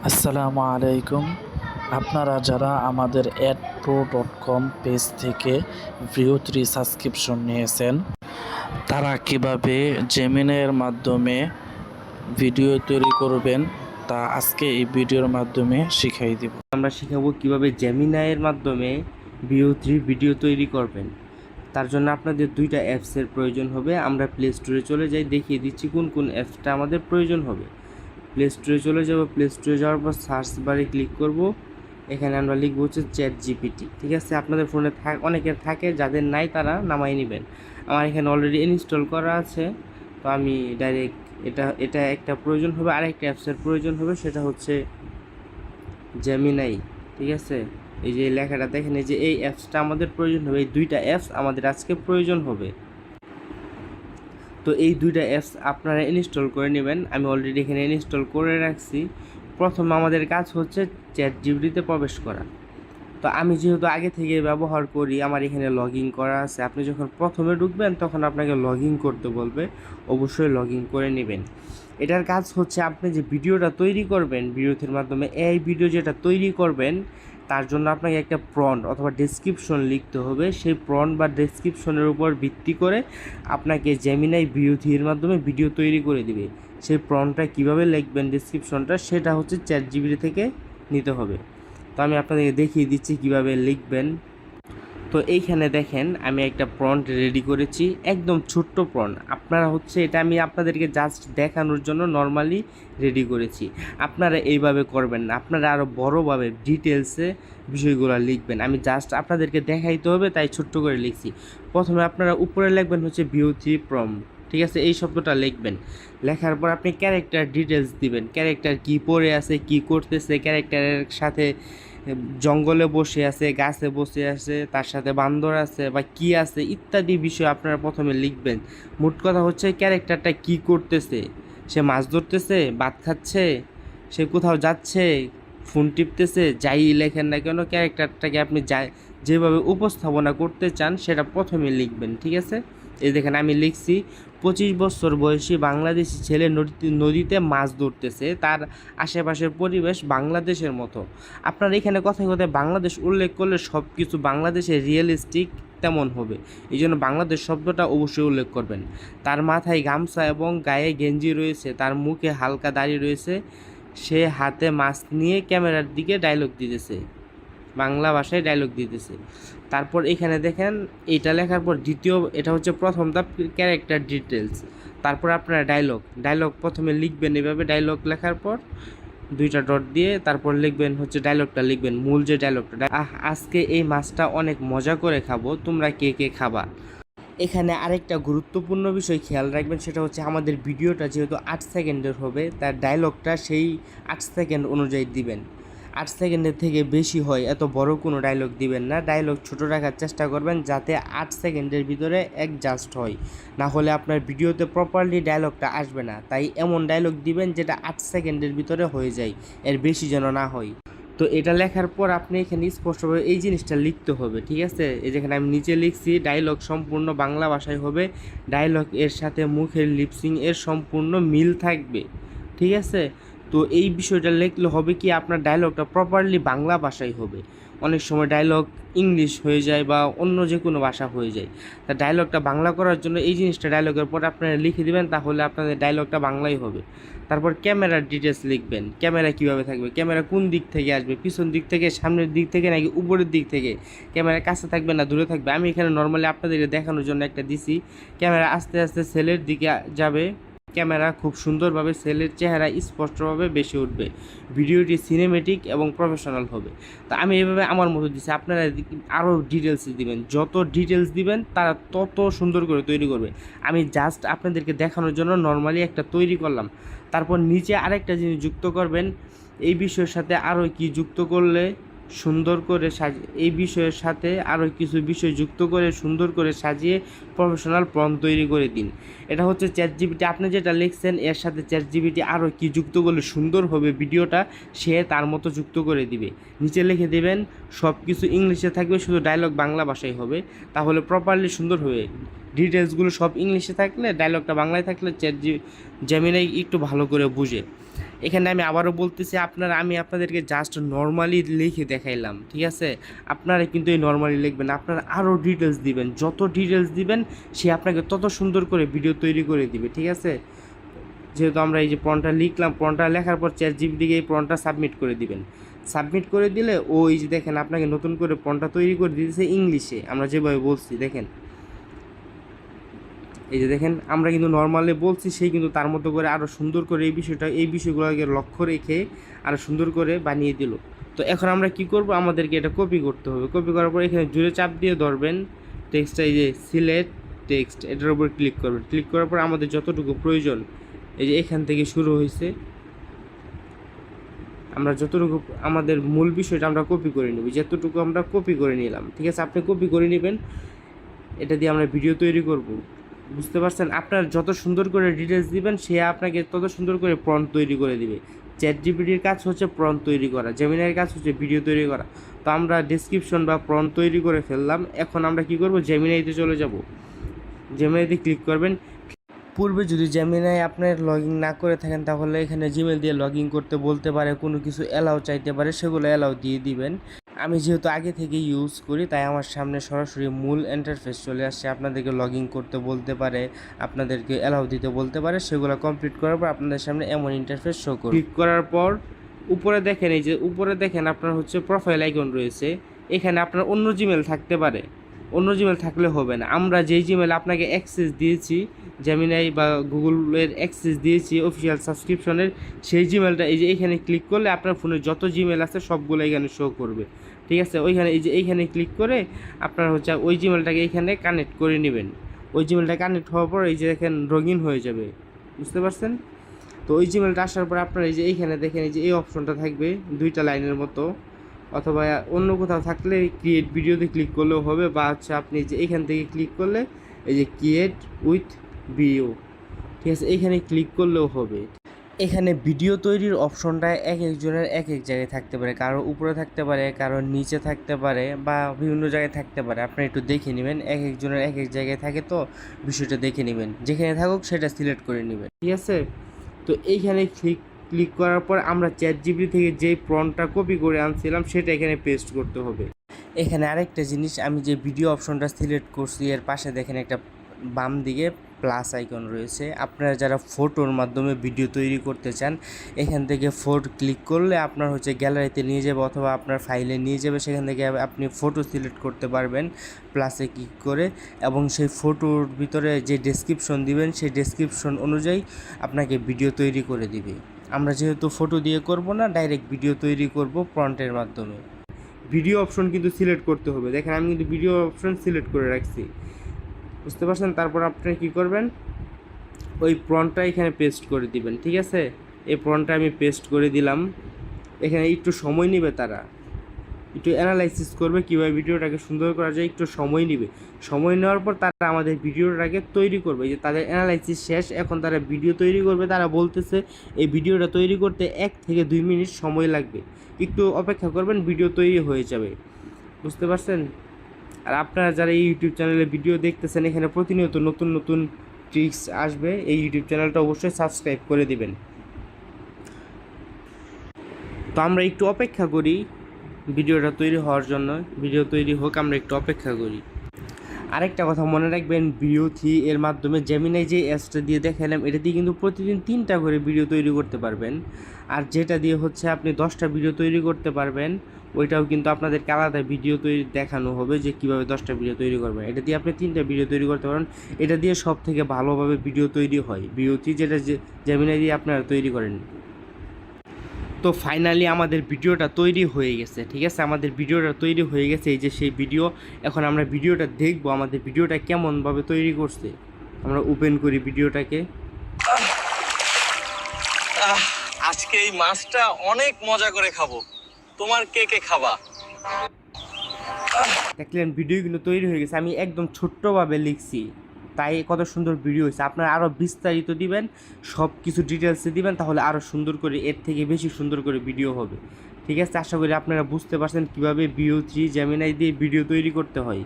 আসসালামু আলাইকুম। আপনারা যারা আমাদের adpro.com পেজ থেকে ভিউ 3 সাবস্ক্রিপশন নিয়েছেন, তারা কিভাবে জেমিনাইয়ের মাধ্যমে ভিডিও তৈরি করবেন তা আজকে এই ভিডিওর মাধ্যমে শিখাই দিব। আমরা শিখাবো কিভাবে জেমিনাইয়ের মাধ্যমে ভিউ 3 ভিডিও তৈরি করবেন। তার জন্য আপনাদের দুইটা অ্যাপসের প্রয়োজন হবে। আমরা প্লে স্টোরে চলে যাই, দেখিয়ে দিচ্ছি কোন কোন অ্যাপসটা আমাদের প্রয়োজন হবে। প্লে স্টোরে চলে যাব, প্লে স্টোরে যাওয়ার পর সার্চ বারে ক্লিক করব। এখানে আমরা লিখবো হচ্ছে ChatGPT। ঠিক আছে, আপনাদের ফোনে অনেকের থাকে, যাদের নাই তারা নামাই নেবেন। আমার এখানে অলরেডি ইনস্টল করা আছে, তো আমি ডাইরেক্ট এটা একটা প্রয়োজন হবে। আরেকটা অ্যাপসের প্রয়োজন হবে, সেটা হচ্ছে জেমিনাই। ঠিক আছে, এই যে লেখাটা দেখেন, এই যে এই অ্যাপসটা আমাদের প্রয়োজন হবে। এই দুইটা অ্যাপস আমাদের আজকে প্রয়োজন হবে। তো এই দুইটা অ্যাপস আপনারা ইনস্টল করে নেবেন। আমি অলরেডি এখানে ইনস্টল করে রাখছি। প্রথমে আমাদের কাজ হচ্ছে ChatGPT-তে প্রবেশ করা। তো আমি যেহেতু আগে থেকে ব্যবহার করি, আমার এখানে লগ ইন করা আছে। আপনি যখন প্রথমে ঢুকবেন তখন আপনাকে লগ ইন করতে বলবে, অবশ্যই লগ ইন করে নেবেন। এটার কাজ হচ্ছে আপনি যে ভিডিওটা তৈরি করবেন ভিডিওর মাধ্যমে, এই ভিডিও যেটা তৈরি করবেন তার জন্য আপনাকে একটা প্রম্পট অথবা ডেসক্রিপশন লিখতে হবে। সেই প্রম্পট বা ডেসক্রিপশনের উপর ভিত্তি করে আপনাকে জেমিনাই ভিউ 3 এর মাধ্যমে ভিডিও তৈরি করে দিবে। সেই প্রম্পটটা কীভাবে লিখবেন, ডেসক্রিপশনটা, সেটা হচ্ছে ChatGPT থেকে নিতে হবে। তো আমি আপনাদেরকে দেখিয়ে দিচ্ছি কিভাবে লিখবেন। তো এইখানে দেখেন আমি একটা প্রম্পট রেডি করেছি, একদম ছোট্ট প্রম্পট। আপনারা হচ্ছে এটা আমি আপনাদেরকে জাস্ট দেখানোর জন্য নর্মালি রেডি করেছি। আপনারা এইভাবে করবেন না, আপনারা আরও বড়োভাবে ডিটেলসে বিষয়গুলো লিখবেন। আমি জাস্ট আপনাদেরকে দেখাইতে হবে তাই ছোট্ট করে লিখছি। প্রথমে আপনারা উপরে লিখবেন হচ্ছে ভিউ 3 প্রম্পট। ঠিক আছে, এই শব্দটা লিখবেন। লেখার পর আপনি ক্যারেক্টার ডিটেলস দিবেন, ক্যারেক্টার কী পড়ে আছে, কী করতেছে, ক্যারেক্টারের সাথে জঙ্গলে বসে আছে, গাছে বসে আছে, তার সাথে বান্দর আছে বা কি আছে ইত্যাদি বিষয় আপনারা প্রথমে লিখবেন। মোট কথা হচ্ছে ক্যারেক্টারটা কি করতেছে, সে মাছ ধরতেছে, ভাত খাচ্ছে, সে কোথাও যাচ্ছে, ফোন টিপতেছে, যাই লেখেন না কেন ক্যারেক্টারটাকে আপনি যেভাবে উপস্থাপনা করতে চান সেটা প্রথমে লিখবেন। ঠিক আছে, এই দেখেন আমি লিখছি 25 বছর বয়সী বাংলাদেশি ছেলে নদীতে মাছ ধরতেছে, তার আশেপাশের পরিবেশ বাংলাদেশের মতো। আপনার এখানে কথায় কথায় বাংলাদেশ উল্লেখ করলে সব কিছু বাংলাদেশের রিয়েলিস্টিক তেমন হবে, এই জন্য বাংলাদেশ শব্দটা অবশ্যই উল্লেখ করবেন। তার মাথায় গামছা এবং গায়ে গেঞ্জি রয়েছে, তার মুখে হালকা দাড়ি রয়েছে, সে হাতে মাছ নিয়ে ক্যামেরার দিকে ডায়লগ দিতেছে, বাংলা ভাষায় ডায়লগ দিতেছে। তারপর এখানে দেখেন এইটা লেখার পর এটা হচ্ছে প্রথম ধাপ, ক্যারেক্টার ডিটেলস। তারপর আপনারা ডায়লগ প্রথমে লিখবেন এভাবে, ডায়লগ লেখার পর দুইটা ডট দিয়ে তারপর লিখবেন হচ্ছে ডায়লগটা লিখবেন, মূল যে ডায়লগটা, আজকে এই মাছটা অনেক মজা করে খাবো, তোমরা কে কে খাবা। এখানে আরেকটা গুরুত্বপূর্ণ বিষয় খেয়াল রাখবেন, সেটা হচ্ছে আমাদের ভিডিওটা যেহেতু 8 সেকেন্ডের হবে, তার ডায়লগটা সেই 8 সেকেন্ড অনুযায়ী দিবেন। 8 সেকেন্ডের থেকে বেশি হয় এত বড় কোনো ডায়লগ দিবেন না, ডায়লগ ছোট রাখার চেষ্টা করবেন যাতে 8 সেকেন্ডের ভিতরে অ্যাডজাস্ট হয়, না হলে আপনার ভিডিওতে প্রপারলি ডায়লগটা আসবে না। তাই এমন ডায়লগ দিবেন যেটা 8 সেকেন্ডের ভিতরে হয়ে যায়, এর বেশি যেন না হয়। তো এটা লেখার পর আপনি এখানে স্পষ্টভাবে এই জিনিসটা লিখতে হবে। ঠিক আছে, এই যেখানে আমি নিচে লিখছি ডায়লগ সম্পূর্ণ বাংলা ভাষায় হবে, ডায়লগ এর সাথে মুখের লিপসিং এর সম্পূর্ণ মিল থাকবে। ঠিক আছে, তো এই বিষয়টা লিখলে হবে কি আপনার ডায়লগটা প্রপারলি বাংলা ভাষায় হবে। অনেক সময় ডায়লগ ইংলিশ হয়ে যায় বা অন্য যে কোনো ভাষা হয়ে যায়, তা ডায়লগটা বাংলা করার জন্য এই জিনিসটা ডায়লগের পর আপনারা লিখে দেবেন, তাহলে আপনাদের ডায়লগটা বাংলাই হবে। তারপর ক্যামেরার ডিটেলস লিখবেন, ক্যামেরা কীভাবে থাকবে, ক্যামেরা কোন দিক থেকে আসবে, পিছন দিক থেকে, সামনের দিক থেকে নাকি উপরের দিক থেকে, ক্যামেরা কাছে থাকবে না দূরে থাকবে। আমি এখানে নর্মালি আপনাদেরকে দেখানোর জন্য একটা দিছি, ক্যামেরা আস্তে আস্তে সেলের দিকে যাবে, ক্যামেরা খুব সুন্দরভাবে সেলের চেহারা স্পষ্টভাবে বেশি উঠবে, ভিডিওটি সিনেমেটিক এবং প্রফেশনাল হবে। তো আমি এভাবে আমার মতো দিচ্ছি, আপনারা আরও ডিটেলস দিবেন, যত ডিটেলস দিবেন তারা তত সুন্দর করে তৈরি করবে। আমি জাস্ট আপনাদেরকে দেখানোর জন্য নর্মালি একটা তৈরি করলাম। তারপর নিচে আরেকটা জিনিস যুক্ত করবেন, এই বিষয়ের সাথে আরও কি যুক্ত করলে সুন্দর করে এই বিষয়ের সাথে আরও কিছু বিষয় যুক্ত করে সুন্দর করে সাজিয়ে প্রফেশনাল প্রম্পট তৈরি করে দিন। এটা হচ্ছে ChatGPT, আপনি যেটা লিখছেন এর সাথে ChatGPT আরও কি যুক্ত করলে সুন্দর হবে ভিডিওটা, সে তার মতো যুক্ত করে দিবে। নিচে লিখে দেবেন সব কিছু ইংলিশে থাকবে, শুধু ডায়লগ বাংলা ভাষায় হবে, তাহলে প্রপারলি সুন্দর হবে। ডিটেলসগুলো সব ইংলিশে থাকলে, ডায়লগটা বাংলায় থাকলে জেমিনাই একটু ভালো করে বুঝে। এখানে আমি আবারও বলতেছি আমি আপনাদেরকে জাস্ট নর্মালি লিখে দেখাইলাম, ঠিক আছে? আপনারা কিন্তু এই নর্মালি লিখবেন, আপনারা আরও ডিটেলস দিবেন, যত ডিটেলস দিবেন সে আপনাকে তত সুন্দর করে ভিডিও তৈরি করে দিবে, ঠিক আছে? যেহেতু আমরা এই যে প্রম্পটটা লিখলাম, প্রম্পটটা লেখার পর ChatGPT এই প্রম্পটটা সাবমিট করে দিবেন। সাবমিট করে দিলে ও এই যে দেখেন আপনাকে নতুন করে প্রম্পটটা তৈরি করে দিতেছে ইংলিশে, আমরা যেভাবে বলছি দেখেন, এই যে দেখেন আমরা কিন্তু নর্মালি বলছি, সেই কিন্তু তার মতো করে আরও সুন্দর করে এই বিষয়গুলোকে লক্ষ্য রেখে আরও সুন্দর করে বানিয়ে দিল। তো এখন আমরা কি করব, আমাদেরকে এটা কপি করতে হবে। কপি করার পর এখানে জুড়ে চাপ দিয়ে ধরবেন, টেক্সটটা এই যে সিলেক্ট টেক্সট, এটার উপর ক্লিক করবেন। ক্লিক করার পর আমাদের যতটুকু প্রয়োজন, এই যে এখান থেকে শুরু হয়েছে, আমরা যতটুকু আমাদের মূল বিষয়টা আমরা কপি করে নেব, যতটুকু আমরা কপি করে নিলাম, ঠিক আছে? আপনি কপি করে নেবেন, এটা দিয়ে আমরা ভিডিও তৈরি করব। বুঝতে পারছেন? আপনার যত সুন্দর করে ডিটেলস দিবেন সে আপনাকে তত সুন্দর করে প্রম্পট তৈরি করে দিবে। ChatGPTর কাজ হচ্ছে প্রম্পট তৈরি করা, জেমিনাইয়ের কাজ হচ্ছে ভিডিও তৈরি করা। তো আমরা ডেসক্রিপশন বা প্রম্পট তৈরি করে ফেললাম। এখন আমরা কি করব, জেমিনাইতে চলে যাব। জেমিনাইতে ক্লিক করবেন। পূর্বে যদি জেমিনাই আপনার লগ ইন না করে থাকেন তাহলে এখানে জিমেল দিয়ে লগ ইন করতে বলতে পারে, কোনো কিছু অ্যালাউ চাইতে পারে, সেগুলো অ্যালাউ দিয়ে দিবেন। আমি যেহেতু আগে থেকে ইউজ করি তাই আমার সামনে সরাসরি মূল ইন্টারফেস চলে আসছে। আপনাদেরকে লগ ইন করতে বলতে পারে, আপনাদেরকে অ্যালাউ দিতে বলতে পারে, সেগুলো কমপ্লিট করার পর আপনাদের সামনে এমন ইন্টারফেস শো করবে। ক্লিক করার পর উপরে দেখেন, এই যে উপরে দেখেন আপনার হচ্ছে প্রোফাইল আইকন রয়েছে। এখানে আপনার অন্য জিমেল থাকতে পারে, অন্য জিমেল থাকলে হবে না। আমরা যেই জিমেল আপনাকে অ্যাক্সেস দিয়েছি, জেমিনাই বা গুগলের অ্যাক্সেস দিয়েছি অফিসিয়াল সাবস্ক্রিপশনের, সেই জিমেলটা এই যে এইখানে ক্লিক করলে আপনার ফোনে যত জিমেল আছে সবগুলো এখানে শো করবে, ঠিক আছে? ওইখানে এই যে এইখানে ক্লিক করে আপনার হচ্ছে ওই জিমেলটাকে এইখানে কানেক্ট করে নেবেন। ওই জিমেলটা কানেক্ট হওয়ার পর এই যে দেখেন লগ ইন হয়ে যাবে, বুঝতে পারছেন? তো ওই জিমেলটা আসার পর আপনার এই যে এইখানে দেখেন এই যে এই অপশনটা থাকবে দুইটা লাইনের মতো, অথবা অন্য কোথাও থাকলে ক্রিয়েট ভিডিওতে ক্লিক করলেও হবে, বা হচ্ছে আপনি যে এখান থেকে ক্লিক করলে এই যে ক্রিয়েট উইথ ভিডিও, ঠিক আছে, এইখানে ক্লিক করলেও হবে। এখানে ভিডিও তৈরির অপশনটা এক একজনের এক এক জায়গায় থাকতে পারে, কারো উপরে থাকতে পারে, কারো নিচে থাকতে পারে, বা বিভিন্ন জায়গায় থাকতে পারে। আপনি একটু দেখে নেবেন, এক একজনের এক এক জায়গায় থাকে, তো বিষয়টা দেখে নেবেন, যেখানে থাকুক সেটা সিলেক্ট করে নেবেন, ঠিক আছে? তো এইখানে ক্লিক করার পর আমরা ChatGPT থেকে যেই প্রম্পটটা কপি করে আনছিলাম সেটা এখানে পেস্ট করতে হবে। এখানে আরেকটা জিনিস, আমি যে ভিডিও অপশনটা সিলেক্ট করছি এর পাশে দেখেন একটা বাম দিকে প্লাস আইকন রয়েছে। আপনারা যারা ফটোর মাধ্যমে ভিডিও তৈরি করতে চান, এখান থেকে ফটো ক্লিক করলে আপনার হচ্ছে গ্যালারিতে নিয়ে যাবে অথবা আপনার ফাইলে নিয়ে যাবে, সেখান থেকে আপনি ফটো সিলেক্ট করতে পারবেন প্লাসে ক্লিক করে, এবং সেই ফটোর ভিতরে যে ডেসক্রিপশন দিবেন সেই ডেসক্রিপশন অনুযায়ী আপনাকে ভিডিও তৈরি করে দিবে। আমরা যেহেতু ফটো দিয়ে করব না, ডাইরেক্ট ভিডিও তৈরি করব প্রম্পটের মাধ্যমে। ভিডিও অপশন কিন্তু সিলেক্ট করতে হবে, দেখেন আমি কিন্তু ভিডিও অপশন সিলেক্ট করে রাখছি, বুঝতে পারছেন? তারপর আপনি কি করবেন, ওই প্রম্পটটা এখানে পেস্ট করে দিবেন, ঠিক আছে? এই প্রম্পটটা আমি পেস্ট করে দিলাম। এখানে একটু সময় নেবে, তারা একটু অ্যানালাইসিস করবে কীভাবে ভিডিওটাকে সুন্দর করা যায়, একটু সময় নেবে। সময় নেওয়ার পর তারা আমাদের ভিডিওটাকে তৈরি করবে। যে তাদের অ্যানালাইসিস শেষ, এখন তারা ভিডিও তৈরি করবে। তারা বলতেছে এই ভিডিওটা তৈরি করতে 1 থেকে 2 মিনিট সময় লাগবে, একটু অপেক্ষা করবেন, ভিডিও তৈরি হয়ে যাবে, বুঝতে পারছেন? আর আপনারা যারা এই ইউটিউব চ্যানেলে ভিডিও দেখতেছেন, এখানে প্রতিনিয়ত নতুন নতুন ট্রিক্স আসবে, এই ইউটিউব চ্যানেলটা অবশ্যই সাবস্ক্রাইব করে দিবেন। তো আমরা একটু অপেক্ষা করি ভিডিওটা তৈরি হওয়ার জন্য, ভিডিও তৈরি হোক, আমরা একটু অপেক্ষা করি। আরেকটা কথা মনে রাখবেন, VO3 এর মাধ্যমে জেমিনাই যে অ্যাপসটা দিয়ে দেখালাম, এটা দিয়ে কিন্তু প্রতিদিন 3টা করে ভিডিও তৈরি করতে পারবেন। আর যেটা দিয়ে হচ্ছে আপনি 10টা ভিডিও তৈরি করতে পারবেন, ওইটাও কিন্তু আপনাদেরকে আলাদা ভিডিও তৈরি দেখানো হবে যে কীভাবে 10টা ভিডিও তৈরি করবেন। এটা দিয়ে আপনি 3টা ভিডিও তৈরি করতে পারেন। এটা দিয়ে সব থেকে ভালোভাবে ভিডিও তৈরি হয়, VO3 যেটা জেমিনাই দিয়ে আপনারা তৈরি করেন। তো ফাইনালি আমাদের ভিডিওটা তৈরি হয়ে গেছে, ঠিক আছে? আমাদের ভিডিওটা তৈরি হয়ে গেছে, এই যে সেই ভিডিও। এখন আমরা ভিডিওটা দেখবো আমাদের ভিডিওটা কেমনভাবে তৈরি করছে। আমরা ওপেন করি ভিডিওটাকে। আজকে এই মাছটা অনেক মজা করে খাবো, তোমার কে কে খাবা? দেখলেন ভিডিও কিন্তু তৈরি হয়ে গেছে, আমি একদম ছোট্টভাবে লিখছি, তাই কত সুন্দর ভিডিও হয়েছে। আপনারা আরও বিস্তারিত দিবেন, সব কিছু ডিটেলসে দিবেন, তাহলে আরও সুন্দর করে, এর থেকে বেশি সুন্দর করে ভিডিও হবে, ঠিক আছে? আশা করি আপনারা বুঝতে পারছেন কীভাবে VO3 জেমিনাই দিয়ে ভিডিও তৈরি করতে হয়।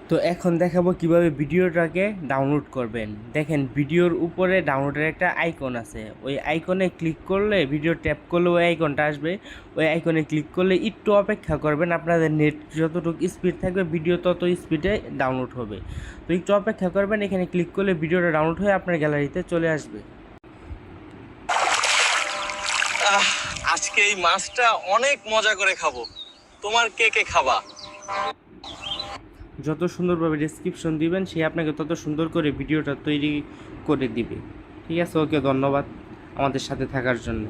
তো তো এখন দেখাবো কিভাবে ভিডিওটাকে ডাউনলোড করবেন। দেখেন ভিডিওর উপরে ডাউনলোডের একটা আইকন আছে, ওই আইকনে ক্লিক করলে ভিডিও ট্যাপ করলে ওই আইকনটা আসবে। ওই আইকনে ক্লিক করলে একটু অপেক্ষা করবেন, আপনাদের নেট যতটুকু স্পিড থাকবে ভিডিও তত স্পিডে ডাউনলোড হবে। তো একটু অপেক্ষা করবেন, এখানে ক্লিক করলে ভিডিওটা ডাউনলোড হয়ে আপনার গ্যালারিতে চলে আসবে। আজকে এই মাছটা অনেক মজা করে খাবো, তোমার কে কে খাবা? যত সুন্দরভাবে ডেসক্রিপশন দিবেন সে আপনাকে তত সুন্দর করে ভিডিওটা তৈরি করে দিবে। ঠিক আছে, ওকে, ধন্যবাদ আমাদের সাথে থাকার জন্য।